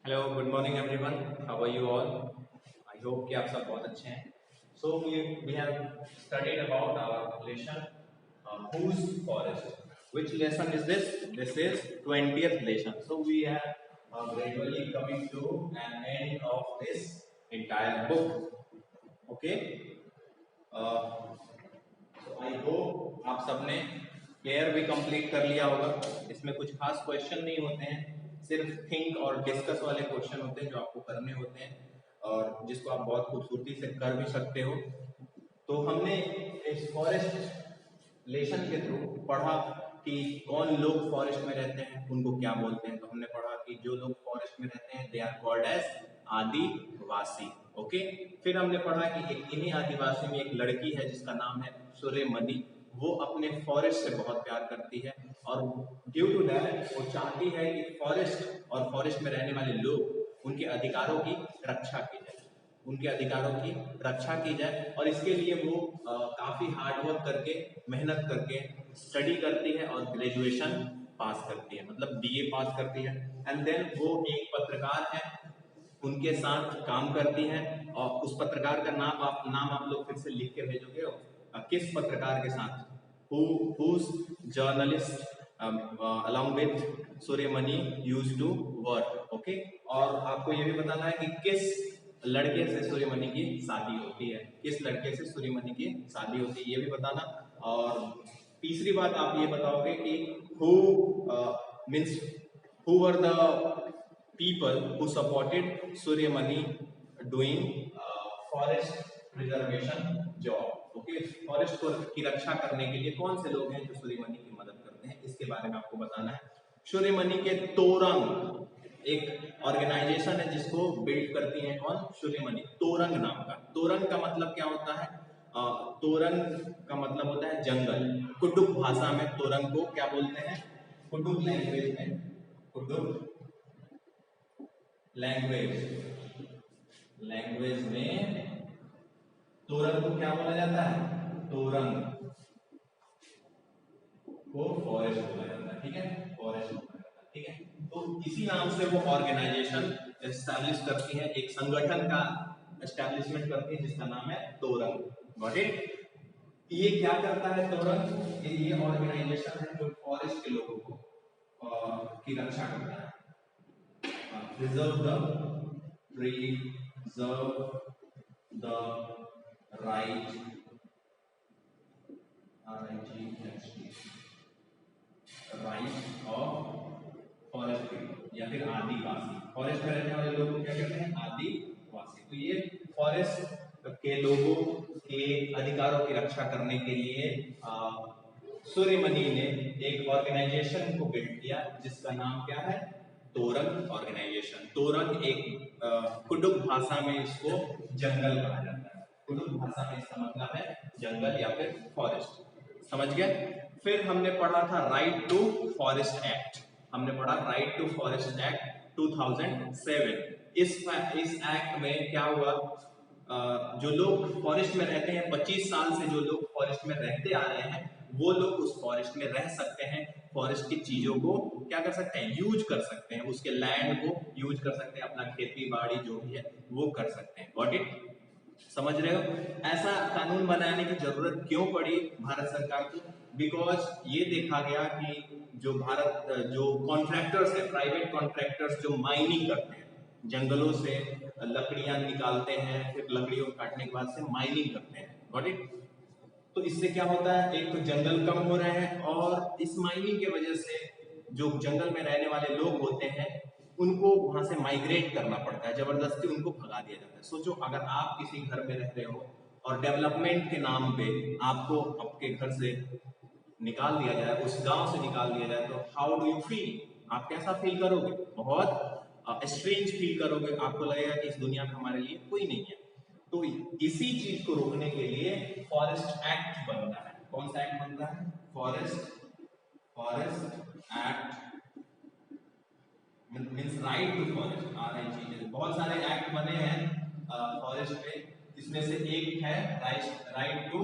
Hello good morning everyone, how are you all? I hope कि आप सब बहुत अच्छे हैं. So we have studied about our lesson whose forest. Which lesson is this? This is 20th lesson. So we are gradually coming to an end of this entire book. Okay. So I hope आप सबने pair भी complete कर लिया होगा. इसमें कुछ खास question नहीं होते हैं, सिर्फ थिंक और डिस्कस वाले क्वेश्चन होते हैं जो आपको करने होते हैं और जिसको आप बहुत खूबसूरती से कर भी सकते हो. तो हमने इस फॉरेस्ट लेसन के थ्रू पढ़ा कि कौन लोग फॉरेस्ट में रहते हैं, उनको क्या बोलते हैं. तो हमने पढ़ा कि जो लोग फॉरेस्ट में रहते हैं they are called as Adivasi. Okay. फिर हमने पढ़ा कि एक इन्हीं आदिवासी में एक लड़की है जिसका नाम है सूर्यमणि. वो अपने फॉरेस्ट से बहुत प्यार करती है और ड्यू टू दैट वो चाहती है कि फॉरेस्ट और फॉरेस्ट में रहने वाले लोग उनके अधिकारों की रक्षा की जाए, उनके अधिकारों की रक्षा की जाए. और इसके लिए वो काफी हार्डवर्क करके, मेहनत करके स्टडी करती है और ग्रेजुएशन पास करती है, मतलब बीए पास करती है. एंड देन वो एक पत्रकार है, उनके साथ काम करती हैं. और उस पत्रकार का नाम आप लोग फिर से लिख के भेजोगे. किस पत्रकार के साथ? whose journalist along with Suryamani used to work. Okay. और आपको ये भी बताना है कि किस लड़के से सूर्यमणि की शादी होती है, किस लड़के से सूर्यमणि की शादी होती है, ये भी बताना. और तीसरी बात आप ये बताओगे कि who means who were the people who supported Suryamani doing forest preservation job. Okay. Forest की रक्षा करने के लिए कौन से लोग हैं जो सूर्यमणि की मदद करते हैं, इसके बारे में आपको बताना है. सूर्यमणि के तोरंग एक ऑर्गेनाइजेशन है जिसको बिल्ड करती है कौन? सूर्यमणि. तोरंग नाम का. तोरंग का मतलब क्या होता है? तोरंग का मतलब होता है जंगल. कुडुक भाषा में तोरंग को क्या बोलते हैं? कुडुक लैंग्वेज में, कुडुक लैंग्वेज में तोरंग को क्या बोला जाता है? तोरंग को फॉरेस्ट बोला जाता है. ठीक है, फॉरेस्ट बोला जाता है. ठीक है. तो इसी नाम से वो ऑर्गेनाइजेशन एस्टैब्लिश करती है, एक संगठन का एस्टैब्लिशमेंट करती है जिसका नाम है तोरंग. Got it? ये क्या करता है तोरंग? ये ऑर्गेनाइजेशन है जो फॉरेस्ट के लोगों को की रक्षा करता है. preserve the right of forest people या फिर आदिवासी. फॉरेस्ट में रहने वाले लोगों को क्या कहते हैं? आदिवासी. तो ये फॉरेस्ट के लोगों के अधिकारों की रक्षा करने के लिए सूर्यमणि ने एक ऑर्गेनाइजेशन को बिल्ड किया जिसका नाम क्या है? तोरंग ऑर्गेनाइजेशन. तोरंग एक कुडुक भाषा में इसको जंगल कहा जाता है. कुडुक भाषा में इसका मतलब है जंगल या फिर फॉरेस्ट. समझ गए? फिर हमने पढ़ा था राइट टू फॉरेस्ट एक्ट. हमने पढ़ा राइट टू फॉरेस्ट एक्ट 2007. इस एक्ट में क्या हुआ? जो लोग फॉरेस्ट में रहते हैं, 25 साल से जो लोग फॉरेस्ट में रहते आ रहे हैं, वो लोग उस फॉरेस्ट में रह सकते हैं. फॉरेस्ट की चीजों को क्या कर सकते हैं? यूज कर सकते हैं. उसके लैंड को यूज कर सकते हैं, अपना खेती बाड़ी जो भी है वो कर सकते हैं. Got it? समझ रहे हो? ऐसा कानून बनाने की जरूरत क्यों पड़ी भारत सरकार को? बिकॉज ये देखा गया कि जो कॉन्ट्रैक्टर्स है, प्राइवेट कॉन्ट्रैक्टर्स जो माइनिंग करते हैं, जंगलों से लकड़ियां निकालते हैं, फिर लकड़ियों को काटने के बाद से माइनिंग करते हैं. Got it? तो इससे क्या होता है? एक तो जंगल कम हो रहे हैं और इस माइनिंग के वजह से जो जंगल में रहने वाले लोग होते हैं उनको वहां से माइग्रेट करना पड़ता है, जबरदस्ती उनको भगा दिया जाता है. सोचो, अगर आप किसी घर में रह रहे हो और डेवलपमेंट के नाम पे आपको आपके घर से निकाल दिया जाए, उस गांव से निकाल दिया जाए, तो हाउ डू यू फील? आप कैसा फील करोगे? बहुत स्ट्रेंज फील करोगे. आपको लगेगा कि इस दुनिया में हमारे लिए कोई नहीं है. तो इसी चीज को रोकने के लिए फॉरेस्ट एक्ट बनता है. कौन सा एक्ट बनता है? Forest act means right to forest. बहुत सारे एक्ट बने हैं फॉरेस्ट पे. इसमें से एक है राइट टू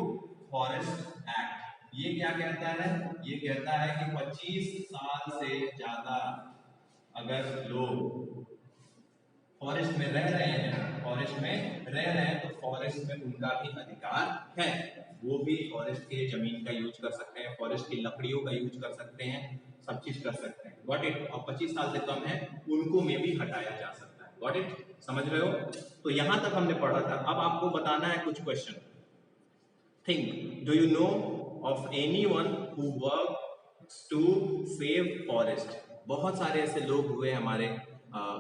फॉरेस्ट एक्ट. ये क्या कहता है? ये कहता है कि 25 साल से ज्यादा अगर लोग फॉरेस्ट में रह रहे हैं, फॉरेस्ट में रह रहे हैं, तो फॉरेस्ट में उनका भी अधिकार है, वो भी फॉरेस्ट के जमीन का यूज कर सकते हैं, फॉरेस्ट की लकड़ियों का यूज कर सकते हैं, सब चीज कर सकते हैं। Got it? और 25 साल से कम है उनको में भी हटाया जा सकता है। Got it? समझ रहे हो? तो यहां तक हमने पढ़ा था। अब आपको बताना है कुछ question. Think, do you know of anyone who works to save forest? बहुत सारे ऐसे लोग हुए हमारे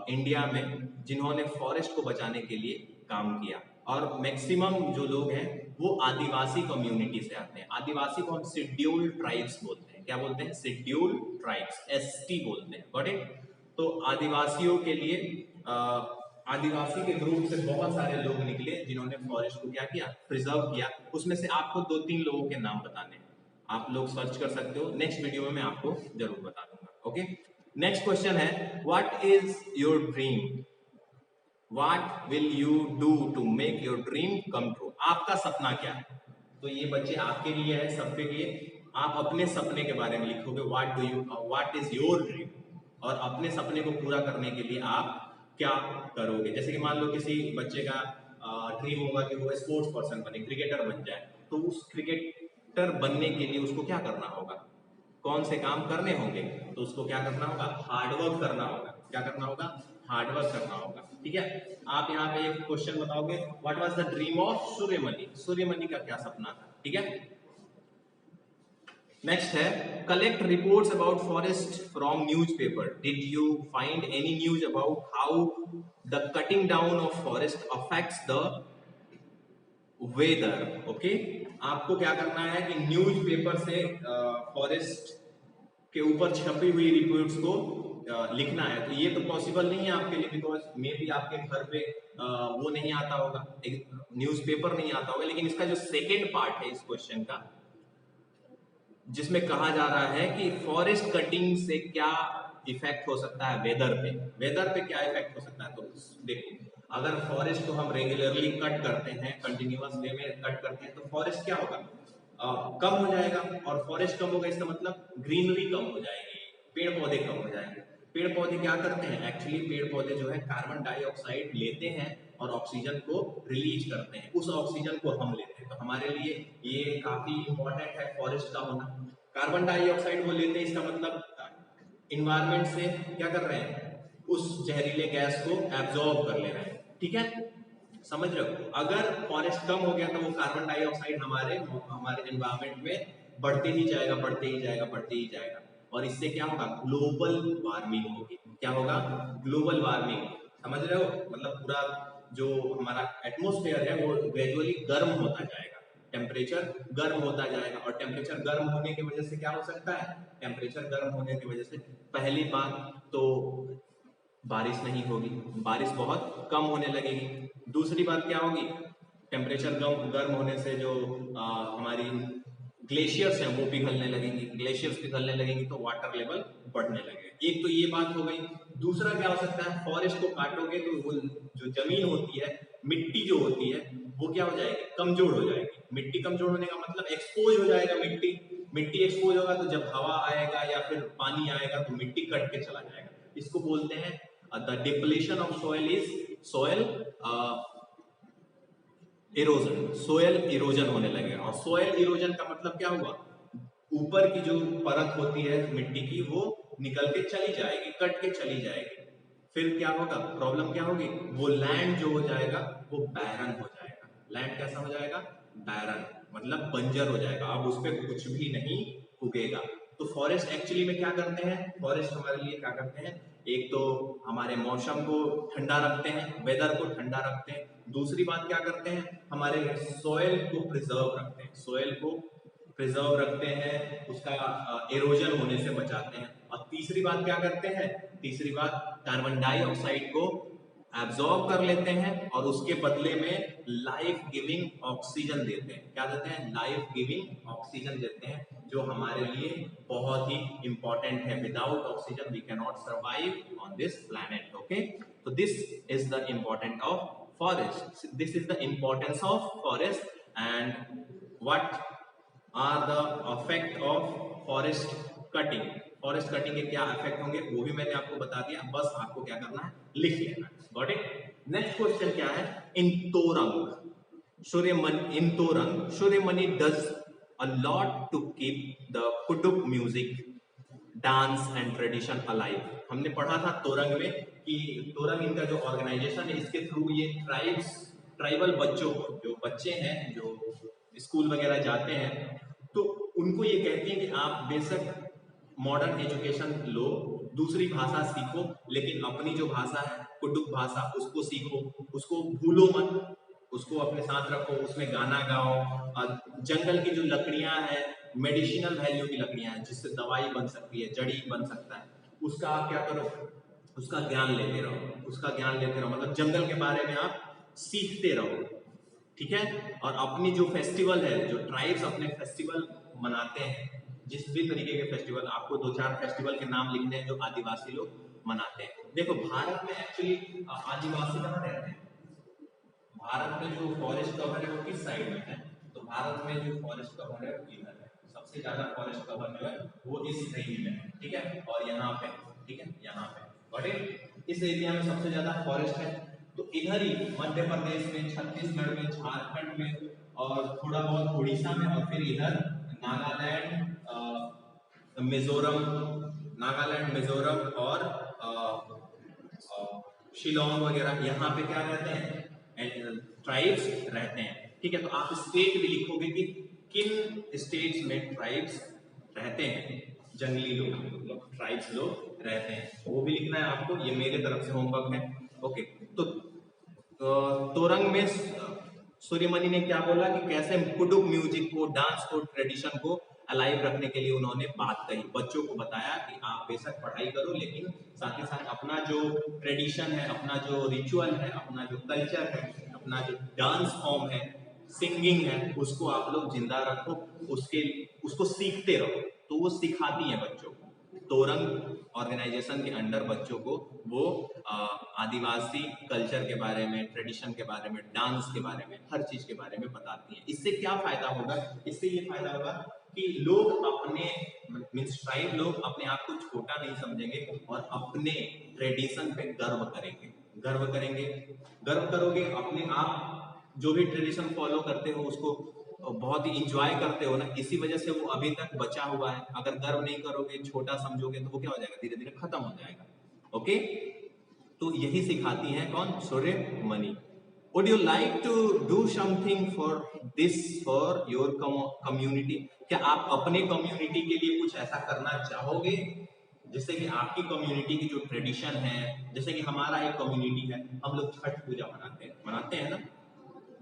इंडिया में जिन्होंने फॉरेस्ट को बचाने के लिए काम किया, और मैक्सिमम जो लोग हैं वो आदिवासी कम्युनिटी से आते हैं। आदिवासी को हम शेड्यूल ट्राइब्स बोलते हैं। क्या बोलते हैं? शेड्यूल ट्राइब्स, एसटी बोलते हैं। Got it? तो आदिवासियों के लिए आदिवासी के ग्रुप से बहुत सारे लोग निकले जिन्होंने फॉरेस्ट को क्या किया? प्रिजर्व किया। उसमें से आपको 2-3 लोगों के नाम बताने हैं, आप लोग सर्च कर सकते हो, नेक्स्ट वीडियो में मैं आपको जरूर बता दूंगा। ओके, नेक्स्ट क्वेश्चन है, what is your dream? What will you do to make your dream come true? आपका सपना क्या है? तो ये बच्चे आपके लिए है, सबके लिए। आप अपने सपने के बारे में लिखोगे, व्हाट इज योर ड्रीम, और अपने सपने को पूरा करने के लिए आप क्या करोगे। जैसे कि मान लो किसी बच्चे का ड्रीम होगा कि वो स्पोर्ट्स पर्सन बने, क्रिकेटर बन जाए, तो उस क्रिकेटर बनने के लिए उसको क्या करना होगा? कौन से काम करने होंगे? तो उसको क्या करना होगा? हार्डवर्क करना होगा। क्या करना होगा? हार्डवर्क करना होगा। ठीक है, आप यहाँ पे एक क्वेश्चन बताओगे, what was the dream of Suryamani? Suryamani का क्या सपना था? ठीक है, नेक्स्ट है, collect reports about forest from newspaper. Did you find any news about how the cutting down of forest affects the weather? Okay, आपको क्या करना है कि न्यूज़पेपर से फॉरेस्ट के ऊपर छपी हुई रिपोर्ट्स को लिखना है। तो ये तो पॉसिबल नहीं है आपके लिए, बिकॉज मे बी आपके घर पे वो नहीं आता होगा, न्यूज़पेपर नहीं आता होगा। लेकिन इसका जो सेकेंड पार्ट है इस क्वेश्चन का, जिसमें कहा जा रहा है कि फॉरेस्ट कटिंग से क्या इफेक्ट हो सकता है वेदर पे, वेदर पे क्या इफेक्ट हो सकता है। तो देखो, अगर फॉरेस्ट को हम रेगुलरली कट करते हैं, कंटिन्यूअस वे में कट करते हैं, तो फॉरेस्ट क्या होगा? कम हो जाएगा। और फॉरेस्ट कम होगा इसका मतलब ग्रीनरी कम हो जाएगी, पेड़ पौधे कम हो जाएंगे। पेड़ पौधे क्या करते हैं? एक्चुअली पेड़ पौधे जो है कार्बन डाइऑक्साइड लेते हैं और ऑक्सीजन को रिलीज करते हैं, उस ऑक्सीजन को हम लेते हैं। तो हमारे लिए ये काफी इंपॉर्टेंट है फॉरेस्ट का होना। कार्बन डाइऑक्साइड वो लेते हैं, इसका मतलब इन्वायरमेंट से क्या कर रहे हैं? उस जहरीले गैस को एब्जॉर्ब कर ले रहे हैं। ठीक है, समझ रहे हो? अगर फॉरेस्ट कम हो गया तो वो कार्बन डाइऑक्साइड हमारे हमारे एनवायरमेंट में बढ़ते ही जाएगा, बढ़ते ही जाएगा, बढ़ते ही जाएगा, और इससे क्या होगा? ग्लोबल वार्मिंग होगी। क्या होगा? Global warming. समझ रहे हो? मतलब पूरा जो हमारा एटमॉस्फेयर है वो ग्रेजुअली गर्म होता जाएगा, टेम्परेचर गर्म होता जाएगा। और टेम्परेचर गर्म होने की वजह से क्या हो सकता है? टेम्परेचर गर्म होने की वजह से पहली बात तो बारिश नहीं होगी, बारिश बहुत कम होने लगेगी। दूसरी बात क्या होगी? टेम्परेचर गर्म होने से जो हमारी ग्लेशियर्स हैं वो पिघलने लगेंगी, ग्लेशियर्स पिघलने लगेंगी तो वाटर लेवल बढ़ने लगेगा। एक तो ये बात हो गई। दूसरा क्या हो सकता है? फॉरेस्ट को काटोगे तो वो जो जमीन होती है, मिट्टी जो होती है, वो क्या हो जाएगी? कमजोर हो जाएगी। मिट्टी कमजोर होने का मतलब एक्सपोज हो जाएगा मिट्टी। मिट्टी एक्सपोज होगा तो जब हवा आएगा या फिर पानी आएगा तो मिट्टी कट के चला जाएगा। इसको बोलते हैं the depletion of soil is soil erosion. Soil erosion होने लगेगा। और सोयल इरोजन का मतलब क्या हुआ? ऊपर की जो परत होती है मिट्टी की वो निकल के चली जाएगी, कट के चली जाएगी। फिर क्या होगा? प्रॉब्लम क्या होगी? वो लैंड जो हो जाएगा वो बैरन हो जाएगा। लैंड कैसा हो जाएगा? बैरन, मतलब बंजर हो जाएगा। अब उस पर कुछ भी नहीं उगेगा। तो फॉरेस्ट एक्चुअली में क्या करते हैं? फॉरेस्ट हमारे लिए क्या करते हैं? एक तो हमारे मौसम को ठंडा रखते हैं, वेदर को ठंडा रखते हैं। दूसरी बात क्या करते हैं? हमारे सॉइल को प्रिजर्व रखते हैं, सॉइल को प्रिजर्व रखते हैं, उसका एरोजन होने से बचाते हैं। और तीसरी बात क्या करते हैं? तीसरी बात कार्बन डाइऑक्साइड को एब्जॉर्ब कर लेते हैं और उसके बदले में लाइफ गिविंग ऑक्सीजन देते हैं। क्या देते हैं? लाइफ गिविंग ऑक्सीजन देते हैं, जो हमारे लिए बहुत ही इंपॉर्टेंट है। Without oxygen we can not survive on this planet. Okay, तो this is the important of forest, this is the importance of forest and what are the effect of forest cutting. Forest cutting के क्या effect होंगे वो भी मैंने आपको बता दिया, बस आपको क्या करना है, लिख लेना। Got it. नेक्स्ट क्वेश्चन क्या है, in Torang Suryamani does a lot to keep the Kuduk music, dance and tradition alive। हमने पढ़ा था तोरंग में कि तोरंग इनका जो ऑर्गेनाइजेशन है, इसके थ्रू ये ट्राइबल बच्चों को, जो बच्चे हैं जो स्कूल वगैरह जाते हैं, तो उनको ये कहते हैं कि आप बेशक मॉडर्न एजुकेशन लो, दूसरी भाषा सीखो, लेकिन अपनी जो भाषा है कुडुक भाषा उसको सीखो, उसको भूलो मत, उसको अपने साथ रखो, उसमें गाना गाओ। और जंगल की जो लकड़ियां हैं, मेडिसिनल वैल्यू की लकड़ियां हैं, जिससे दवाई बन सकती है, जड़ी बन सकता है, उसका आप क्या करो, उसका ज्ञान लेते रहो, मतलब जंगल के बारे में आप सीखते रहो, ठीक है। और अपनी जो फेस्टिवल है, जो ट्राइब्स अपने फेस्टिवल मनाते हैं, जिस भी तरीके के फेस्टिवल, आपको 2-4 फेस्टिवल के नाम लिखने हैं जो आदिवासी लोग मनाते हैं। देखो भारत में एक्चुअली आदिवासी कहाँ रहते हैं, भारत में जो फॉरेस्ट कवर है वो किस साइड में है, तो भारत में जो फॉरेस्ट कवर है वो इधर है, सबसे ज्यादा फॉरेस्ट कवर जो है वो इस रेंज में है, ठीक है, और यहाँ पे, ठीक है, यहाँ पे, बट इस एरिया में सबसे ज्यादा फॉरेस्ट है। तो इधर ही मध्य प्रदेश में, छत्तीसगढ़ में, झारखंड में, और थोड़ा बहुत उड़ीसा में, और फिर इधर नागालैंड, मिजोरम और शिलोंग वगैरह, यहाँ पे क्या रहते हैं, ट्राइब्स रहते हैं, ठीक है। तो आप स्टेट भी लिखोगे कि किन स्टेट्स में ट्राइब्स रहते हैं, जंगली लोग, ट्राइब्स लोग रहते हैं, वो भी लिखना है आपको, ये मेरे तरफ से होमवर्क है। ओके, तो तोरंग में सूर्यमणि ने क्या बोला कि कैसे कुडुक म्यूजिक को, डांस को, ट्रेडिशन को अलाइव रखने के लिए उन्होंने बात कही, बच्चों को बताया कि आप बेशक पढ़ाई करो, लेकिन साथ ही साथ अपना जो ट्रेडिशन है, अपना जो रिचुअल है, अपना जो कल्चर है, अपना जो डांस फॉर्म है, सिंगिंग है, उसको आप लोग जिंदा रखो, उसको सीखते रहो। तो वो सिखाती है बच्चों को, तोरंग ऑर्गेनाइजेशन के अंडर बच्चों को वो आदिवासी कल्चर के बारे में, ट्रेडिशन के बारे में, डांस के बारे में, हर चीज के बारे में बताती है। इससे क्या फायदा होगा, इससे ये फायदा होगा कि लोग अपने मीन्स ट्राइब लोग अपने आप को छोटा नहीं समझेंगे और अपने ट्रेडिशन पे गर्व करोगे, अपने आप जो भी ट्रेडिशन फॉलो करते हो उसको बहुत ही इंजॉय करते हो ना, इसी वजह से वो अभी तक बचा हुआ है। अगर गर्व नहीं करोगे, छोटा समझोगे, तो वो क्या हो जाएगा, धीरे धीरे खत्म हो जाएगा। ओके, तो यही सिखाती हैं कौन, Suryamani. Would you like to do something for this, for your community? क्या आप अपने कम्युनिटी के लिए कुछ ऐसा करना चाहोगे जिससे कि आपकी कम्युनिटी की जो ट्रेडिशन है, जैसे कि हमारा एक कम्युनिटी है, हम लोग छठ पूजा मनाते हैं ना।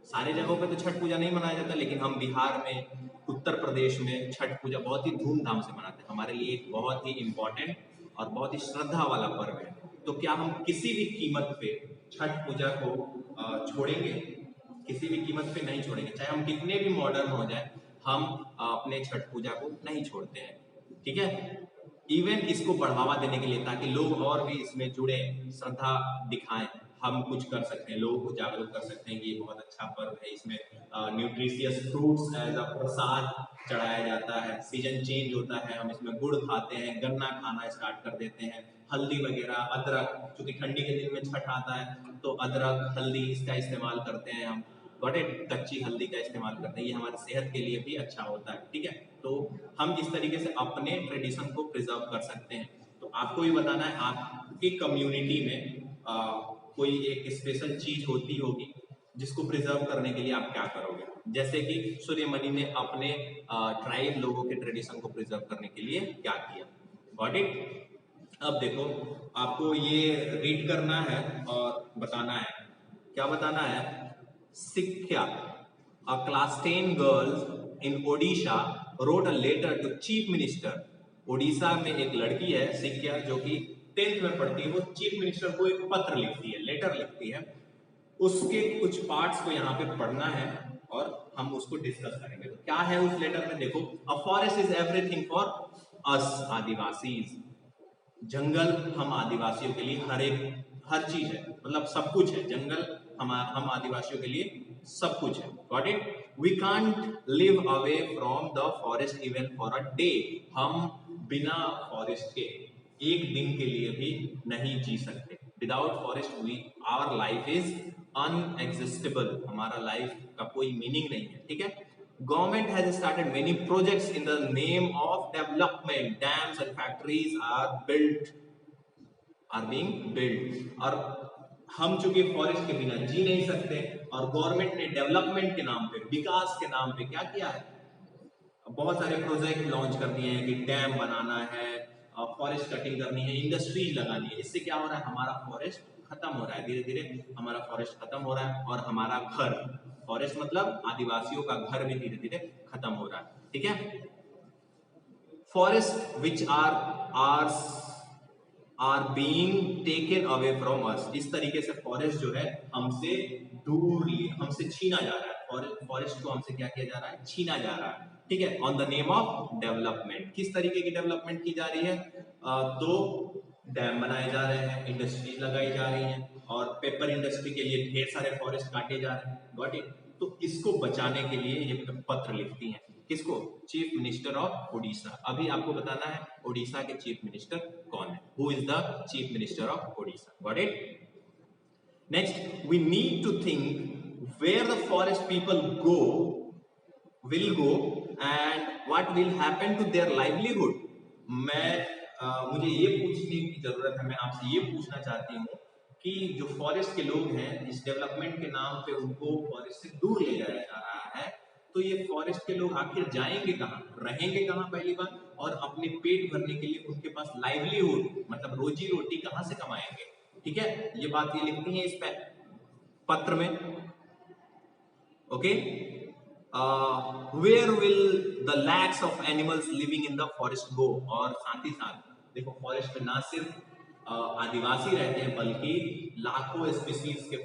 सारे जगहों पे तो छठ पूजा नहीं मनाया जाता, लेकिन हम बिहार में, उत्तर प्रदेश में छठ पूजा बहुत ही धूमधाम से मनाते हैं। हमारे लिए एक बहुत ही इम्पोर्टेंट और बहुत ही श्रद्धा वाला पर्व है। तो क्या हम किसी भी कीमत पे छठ पूजा को छोड़ेंगे? किसी भी कीमत पे नहीं छोड़ेंगे, चाहे हम कितने भी मॉडर्न हो जाए, हम अपने छठ पूजा को नहीं छोड़ते हैं, ठीक है। इवन इसको बढ़ावा देने के लिए, ताकि लोग और भी इसमें जुड़े, श्रद्धा दिखाएं, हम कुछ कर सकते हैं, लोगों को जागरूक कर सकते हैं कि ये बहुत अच्छा पर्व है। इसमें न्यूट्रिशियस फ्रूट्स एज अ प्रसाद चढ़ाया जाता है, सीजन चेंज होता है, हम इसमें गुड़ खाते हैं, गन्ना खाना स्टार्ट कर देते हैं, हल्दी वगैरह, अदरक, क्योंकि ठंडी के दिन में छठ आता है तो अदरक, हल्दी इसका इस्तेमाल करते हैं हम, कच्ची हल्दी का इस्तेमाल करते हैं, ये हमारी सेहत के लिए भी अच्छा होता है, ठीक है। तो हम इस तरीके से अपने ट्रेडिशन को प्रिजर्व कर सकते हैं। तो आपको भी बताना है, आपकी कम्युनिटी में कोई एक स्पेशल चीज होती होगी जिसको प्रिजर्व करने के लिए आप क्या करोगे। जैसे कि सूर्यमणि ने अपने ट्राइब लोगों के ट्रेडिशन को प्रिजर्व करने के लिए क्या किया। Got it. अब देखो, आपको ये रीड करना है और बताना है, क्या बताना है। सिक्ख्या, a class 10 girl in Odisha wrote a letter to chief minister। Odisha में एक लड़की है सिक्ख्या, जो कि 10th में पढ़ती है, वो चीफ मिनिस्टर को एक पत्र लिखती है, लेटर लिखती है। उसके कुछ पार्ट्स को यहाँ पे पढ़ना है और हम उसको डिस्कस करेंगे। तो क्या है उस लेटर में, देखो, a forest is everything for us adivasis. जंगल हम आदिवासियों के लिए हर चीज है, मतलब सब कुछ है। जंगल हम आदिवासियों के लिए सब कुछ है। Got it. We can't live away from the forest even for a day. हम बिना फॉरेस्ट के एक दिन के लिए भी नहीं जी सकते। Without forest we our life is unexistable, हमारा लाइफ का कोई मीनिंग नहीं है। ठीक है, government has started many projects in the name of development, dams and factories are being build. और हम चूंकि फॉरेस्ट के बिना जी नहीं सकते, और गवर्नमेंट ने डेवलपमेंट के नाम पे, विकास के नाम पे क्या किया है, बहुत सारे प्रोजेक्ट लॉन्च कर दिए हैं कि डैम बनाना है, फॉरेस्ट कटिंग करनी है, इंडस्ट्रीज लगानी है। इससे क्या हो रहा है, हमारा फॉरेस्ट खत्म हो रहा है, धीरे धीरे हमारा फॉरेस्ट खत्म हो रहा है, और हमारा घर, फॉरेस्ट मतलब आदिवासियों का घर भी धीरे धीरे खत्म हो रहा है। ठीक है, forest which are being taken away from us, इस तरीके से फॉरेस्ट जो है हमसे दूर, हमसे छीना जा रहा है, फॉरेस्ट को हमसे क्या किया जा रहा है, छीना जा रहा है। ठीक है, on the name of development. किस तरीके की डेवलपमेंट की जा रही है, तो डैम बनाए जा रहे हैं, इंडस्ट्रीज लगाई जा रही हैं, और पेपर इंडस्ट्री के लिए ढेर सारे फॉरेस्ट काटे जा रहे हैं। Got it. तो इसको बचाने के लिए ये पत्र लिखती हैं, किसको, चीफ मिनिस्टर ऑफ ओडिशा। अभी आपको बताना है ओडिशा के चीफ मिनिस्टर कौन है, who is the chief minister of Odisha. Got it. Next, we need to think where the forest people will go and what will happen to their livelihood। मुझे ये पूछने की जरूरत है, मैं आपसे ये पूछना चाहती हूँ कि जो फॉरेस्ट के लोग हैं, इस डेवलपमेंट के नाम पे उनको फॉरेस्ट से दूर ले जाया जा रहा है, तो ये फॉरेस्ट के लोग आखिर जाएंगे कहाँ, रहेंगे कहाँ, पहली बात, और अपने पेट भरने के लिए उनके पास लाइवलीहुड मतलब रोजी रोटी कहाँ से कमाएंगे। ठीक है, ये बात ये लिखती है इस पत्र में। Okay, where will the lakhs of animals living in the forest go. और साथ ही साथ देखो, फॉरेस्ट में ना सिर्फ आदिवासी रहते हैं, बल्कि लाखों स्पीसीज के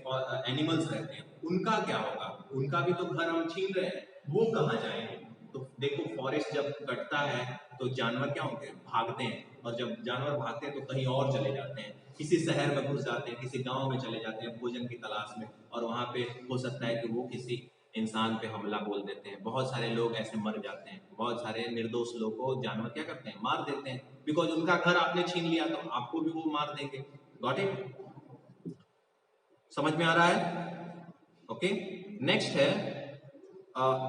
एनिमल्स रहते हैं, उनका क्या होगा, उनका भी तो घर हम छीन रहे हैं, वो कहाँ जाएंगे। तो देखो, फॉरेस्ट जब कटता है तो जानवर क्या होते हैं, भागते हैं, और जब जानवर भागते हैं तो कहीं और चले जाते हैं, किसी शहर में घुस जाते हैं, किसी गांव में चले जाते हैं भोजन की तलाश में, और वहां पे हो सकता है कि वो किसी इंसान पे हमला बोल देते हैं। बहुत सारे लोग ऐसे मर जाते हैं, बहुत सारे निर्दोष लोग को जानवर क्या करते हैं, मार देते हैं, बिकॉज उनका घर आपने छीन लिया तो आपको भी वो मार देंगे। गॉट इट, समझ में आ रहा है। ओके, नेक्स्ट है,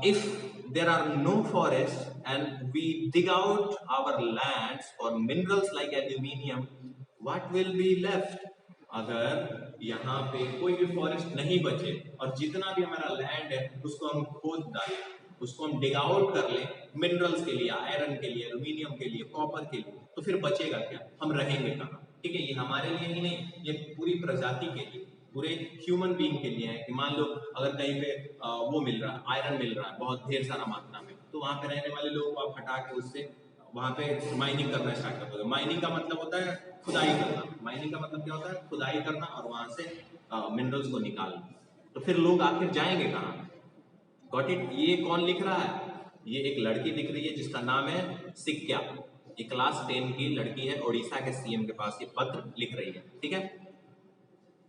if there are no forests and we dig out our lands for minerals like aluminium, what will be left। अगर यहाँ पे कोई भी फॉरेस्ट नहीं बचे और जितना भी हमारा लैंड है उसको हम खोद डालें, उसको हम डिग आउट कर लें मिनरल्स के लिए, आयरन के लिए, एल्यूमिनियम के लिए, कॉपर के लिए, तो फिर बचेगा क्या, हम रहेंगे कहाँ। ठीक है, ये हमारे लिए ही नहीं, ये पूरी प्रजाति के लिए, पूरे ह्यूमन बीइंग के लिए है कि मान लो अगर कहीं पे वो मिल रहा है, आयरन मिल रहा है बहुत ढेर सारा मात्रा में, तो वहां पे रहने वाले लोगों को आप हटा के उससे वहां पे माइनिंग करना स्टार्ट कर दोगे। माइनिंग का मतलब होता है खुदाई करना, माइनिंग का मतलब क्या होता है, खुदाई करना, और वहां से मिनरल्स को निकालना। तो फिर लोग आखिर जाएंगे कहाँ। Got it. ये कौन लिख रहा है, ये एक लड़की लिख रही है जिसका नाम है सिक्या, ये क्लास 10 की लड़की है, ओडिशा के सीएम के पास ये पत्र लिख रही है। ठीक है,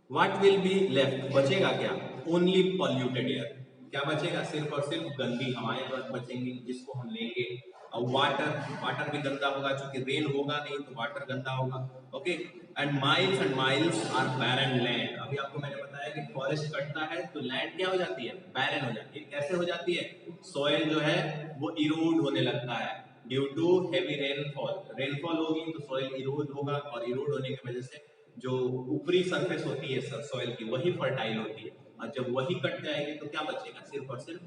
What will be left, बचेगा क्या, ओनली पॉल्यूटेड एयर, क्या बचेगा, सिर्फ और सिर्फ गंदी हवाएं बचेंगी जिसको हम लेंगे। और वाटर भी गंदा होगा, चूंकि रेन होगा नहीं तो वाटर गंदा होगा। Okay, and miles are barren land. अभी आपको मैंने बताया कि फॉरेस्ट कटता है तो लैंड क्या हो जाती है, बैरन हो जाती है। कैसे हो जाती है, सॉइल जो है वो इरोड होने लगता है ड्यू टू हेवी रेनफॉल होगी तो सॉइल इरोड होगा, और इरोड होने की वजह से जो ऊपरी सरफेस होती है सॉइल की वही फर्टाइल होती है, और जब वही कट जाएगी तो क्या बचेगा, सिर्फ और सिर्फ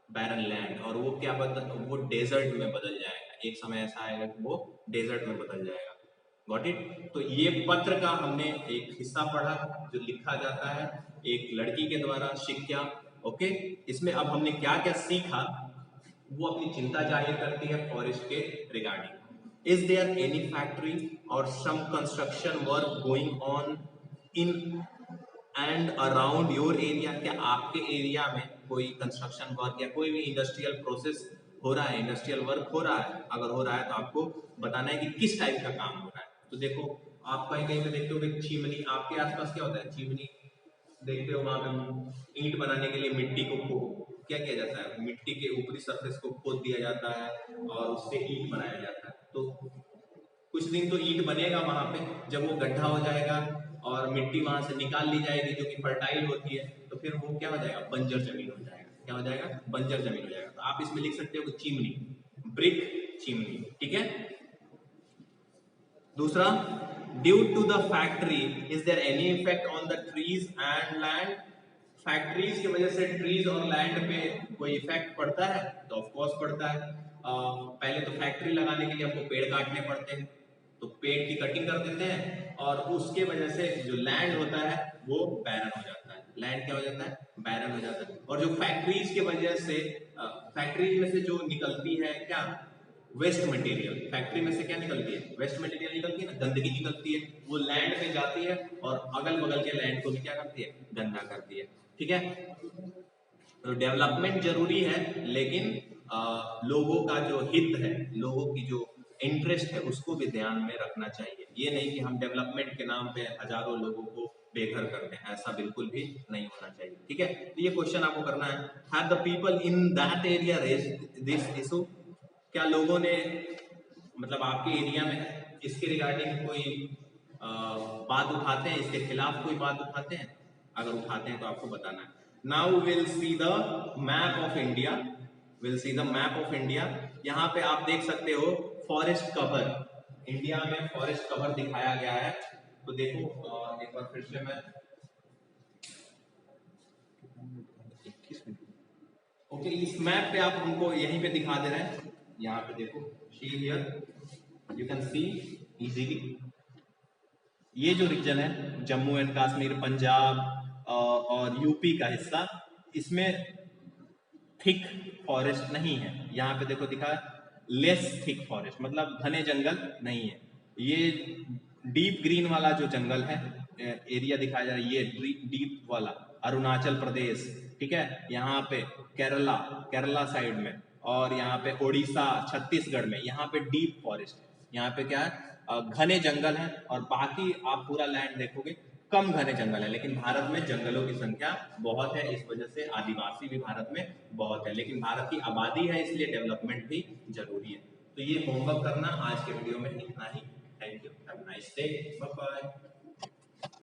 बैरन लैंड, और वो क्या वो डेजर्ट में बदल जाएगा। एक समय ऐसा आएगा कि वो डेजर्ट में बदल जाएगा। Got it. तो ये पत्र का हमने एक हिस्सा पढ़ा जो लिखा जाता है एक लड़की के द्वारा, शिक्षा। ओके, इसमें अब हमने क्या क्या सीखा, वो अपनी चिंता जाहिर करती है फॉरेस्ट के regarding. Is there any factory or some construction work going on in and around your area? क्या आपके एरिया में कोई कंस्ट्रक्शन वर्क या कोई भी इंडस्ट्रियल प्रोसेस हो रहा है, इंडस्ट्रियल वर्क हो रहा है? अगर हो रहा है तो आपको बताना है कि किस टाइप का काम हो रहा है। तो देखो, आप कहीं कहीं पे देखते हो चिमनी, आपके आसपास क्या होता है, चिमनी देखते हो, वहां पे ईंट बनाने के लिए मिट्टी को क्या किया जाता है, मिट्टी के ऊपरी सरफेस को खोद दिया जाता है और उससे ईंट बनाया जाता है। तो कुछ दिन तो ईंट बनेगा वहां पे, जब वो गड्ढा हो जाएगा और मिट्टी वहां से निकाल ली जाएगी जो कि फर्टाइल होती है, तो फिर वो क्या हो जाएगा, बंजर जमीन हो जाएगा। क्या हो जाएगा, बंजर जमीन हो जाएगा। तो आप इसमें लिख सकते हो चिमनी, ब्रिक चिमनी, ठीक है। दूसरा, due to the factory is there any effect on the trees and land. Factories की वजह से ट्रीज और लैंड पे कोई इफेक्ट पड़ता है? तो ऑफ कोर्स पड़ता है। पहले तो फैक्ट्री लगाने के लिए हमको पेड़ काटने पड़ते हैं, तो पेड़ की कटिंग कर देते हैं और उसके वजह से जो लैंड होता है वो बैरन हो जाता है। लैंड क्या हो जाता है, बैरन हो जाता है। और जो फैक्ट्रीज की वजह से, फैक्ट्रीज में से जो निकलती है क्या, वेस्ट मटेरियल, फैक्ट्री में से क्या निकलती है, वेस्ट मटेरियल निकलती है ना, गंदगी निकलती है, वो लैंड पे जाती है और अगल बगल के लैंड को भी क्या करती है, गंदा करती है, ठीक है। तो डेवलपमेंट जरूरी है, लेकिन लोगों का जो हित है, लोगों की जो इंटरेस्ट है, उसको भी ध्यान में रखना चाहिए। ये नहीं कि हम डेवलपमेंट के नाम पे हजारों लोगों को बेघर कर दें, ऐसा बिल्कुल भी नहीं होना चाहिए, ठीक है। तो ये क्वेश्चन आपको करना है, have the people in that area raised this issue. क्या लोगों ने, मतलब आपके एरिया में इसके रिगार्डिंग कोई बात उठाते हैं, इसके खिलाफ कोई बात उठाते हैं? अगर उठाते हैं तो आपको बताना है। Now will see the map of India, will see the map of India. यहाँ पे आप देख सकते हो फॉरेस्ट कवर, इंडिया में फॉरेस्ट कवर दिखाया गया है। तो देखो एक बार फिर से मैं, ओके, इस मैप पे आप हमको यहीं पे दिखा दे रहे हैं। यहाँ पे देखो, see here you can see easily, ये जो रीजन है जम्मू एंड कश्मीर, पंजाब और यूपी का हिस्सा, इसमें थिक फॉरेस्ट नहीं है। यहाँ पे देखो दिखा लेस थिक फॉरेस्ट, मतलब घने जंगल नहीं है। ये डीप ग्रीन वाला जो जंगल है, एरिया दिखाया जा रहा है, ये डीप वाला अरुणाचल प्रदेश, ठीक है। यहाँ पे केरला, केरला साइड में, और यहाँ पे उड़ीसा, छत्तीसगढ़ में, यहाँ पे डीप फॉरेस्ट है। यहाँ पे क्या है, घने जंगल है, और बाकी आप पूरा लैंड देखोगे कम घने जंगल है। लेकिन भारत में जंगलों की संख्या बहुत है, इस वजह से आदिवासी भी भारत में बहुत है। लेकिन भारत की आबादी है, इसलिए डेवलपमेंट भी जरूरी है। तो ये होमवर्क करना, आज के वीडियो में इतना ही। Thank you, have a nice day, bye bye.